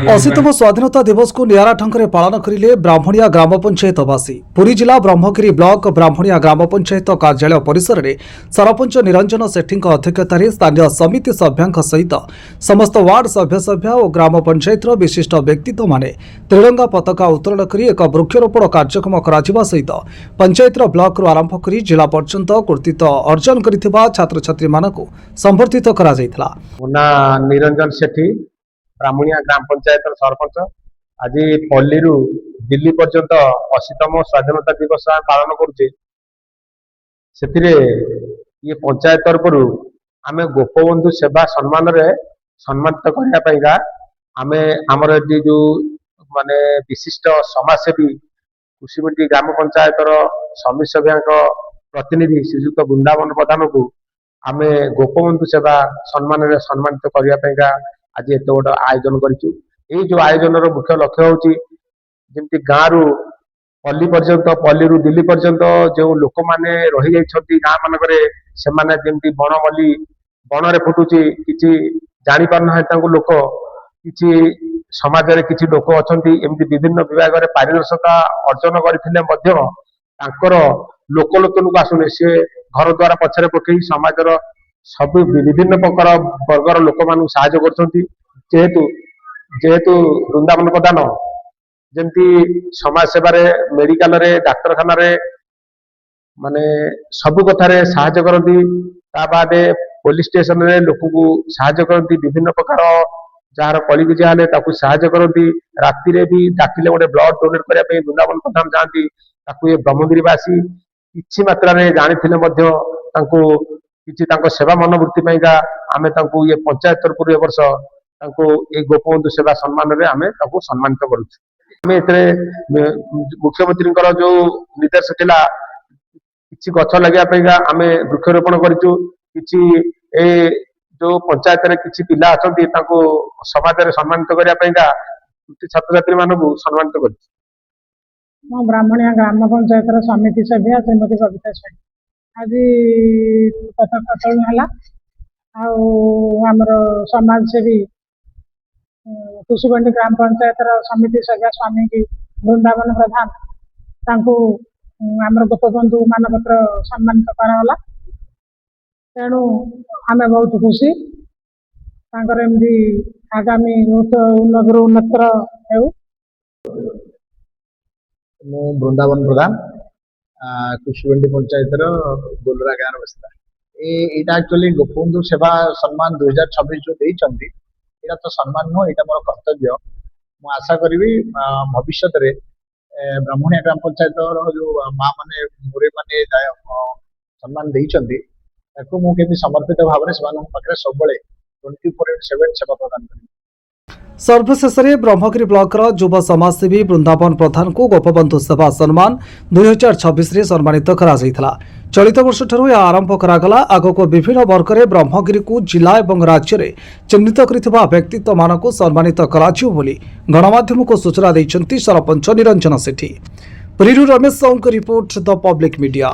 अशीतम स्वाधीनता दिवस को निरा ढंग से पालन करें ब्राह्मणिया ग्राम पंचायतवासी। पुरी जिला ब्रह्मगिरी ब्लॉक ब्राह्मणिया ग्राम पंचायत कार्यालय परिसर में सरपंच निरंजन सेठी अध्यक्षतार स्थानीय समिति सभ्यों सहित समस्त वार्ड सभ्य और ग्राम पंचायत विशिष्ट व्यक्तित्व माने त्रिरंगा पताका उत्तोलन कर एक वृक्षरोपण कार्यक्रम करा सहित पंचायत ब्लॉक आरंभ कर जिला पर्यंत कृतित्व अर्जन कर छात्र छात्री मानक संबर्धित करा निरंजन सेठी ब्राह्मणिया ग्राम पंचायत सरपंच। आज पल्ली दिल्ली पर्यंत 80तम स्वाधीनता दिवस पालन करुचे। ये पंचायत तरफ आम गोपबंधु सेवा सम्मान सम्मानित करने आमे आमर जो माने विशिष्ट समाजसेवी कुशीमंडी ग्राम पंचायत समिति सभ्या प्रतिनिधि श्रीजुक्त वृंदावन प्रधान को आमे गोपबंधु सेवा सम्मान सम्मानित करने आज एत बड़ आयोजन करूँ। जो आयोजन मुख्य लक्ष्य हूँ जमी गाँव रु पल्ली पर्यंत पल्ली रु दिल्ली पर्यंत जो लोक मैंने रही जाइछंती गाँ मानक जमी बनमल्ली बन फुटुची किसी जानी पारना लोक किसी समाज रे किसी लोक अच्छा एमती विभिन्न विभाग में पारिदर्शिता अर्जन करते लोकलोचन को आसुने सी घर द्वार पछरे पकई समाजर सब विभिन्न प्रकार वर्गर लोक मान साहाय्य करछंती। जेहेतु वृंदावन प्रधान जमती समाज सेवारे मेडिकल रे डाक्तरखाना रे माने सब कथार साहाय्य करती। बादे पुलिस स्टेशन रे लोक को साहाय्य करती विभिन्न प्रकार जार कली जाले साहाय्य करती। राति भी डाकिले गोटे ब्लड डोनेट करने वृंदावन प्रधान जाती ये ब्रह्मगिरीवासी किछि मात्रा रे जानिथिले मध्य तांको किछि तांको सेवा मनोवृत्ति पाइका आमे तांको ये पंचायत तरफ ए वर्ष तांको ए गोपबंधु सेवा सम्मान रे आमे तांको सम्मानित करूछु। आमे एतरे मुख्यमंत्री जो निर्देश थिला किछि गछ लगिया पाइका आमे वृक्षरोपण करिछु। किछि ए जो पंचायत रे किछि पिला अछंती तांको समाज रे सम्मानित करिया पाइका छात्र छात्री मानकु सम्मानित करिछु। ब्राह्मणिया ग्राम पंचायत समिति सभ्य श्रीमती कविता सेठी आज पताका उत्तोलन है। आमर समाजसेवी कुशीमंडी ग्राम पंचायत समिति सभ्य स्वामी की वृंदावन प्रधान आमर गोपबंधु मानपत्र सम्मानित कराला। तेणु आम बहुत खुशी एमती आगामी उन्नतर उन्नतर हो। वृंदावन प्रधान कुशीमंडी पंचायत गोलरा गाँव बसता यहाँ एक्चुअली गोपबंधु सेवा सम्मान 2026 जो देइचंती एटा तो सम्मान नो एटा मोर कर्तव्य। मु आशा करी भविष्य रे ब्राह्मणिया ग्राम पंचायत जो माँ माने मोरे माने सम्मान देइचंती ताको मु केमि समर्पित भाव में पाखे सब 24/7 सेवा प्रदान करी। सर्वशेष ब्रह्मगिरी ब्लॉक युवा समाजसेवी वृंदावन प्रधान को गोपबंधु सेवा सम्मान 2026 रे सम्मानित करा चलित वर्ष ठारू यह आरंभ करागला। आगक विभिन्न वर्ग में ब्रह्मगिरी को जिला और राज्य में चिन्हित कर व्यक्तित्व मानक सम्मानित कराजियो बोली गणमाध्यम को सूचना देइछंती सरपंच निरंजन सेठी। पुरीरू Ramesh Sahu report the public media.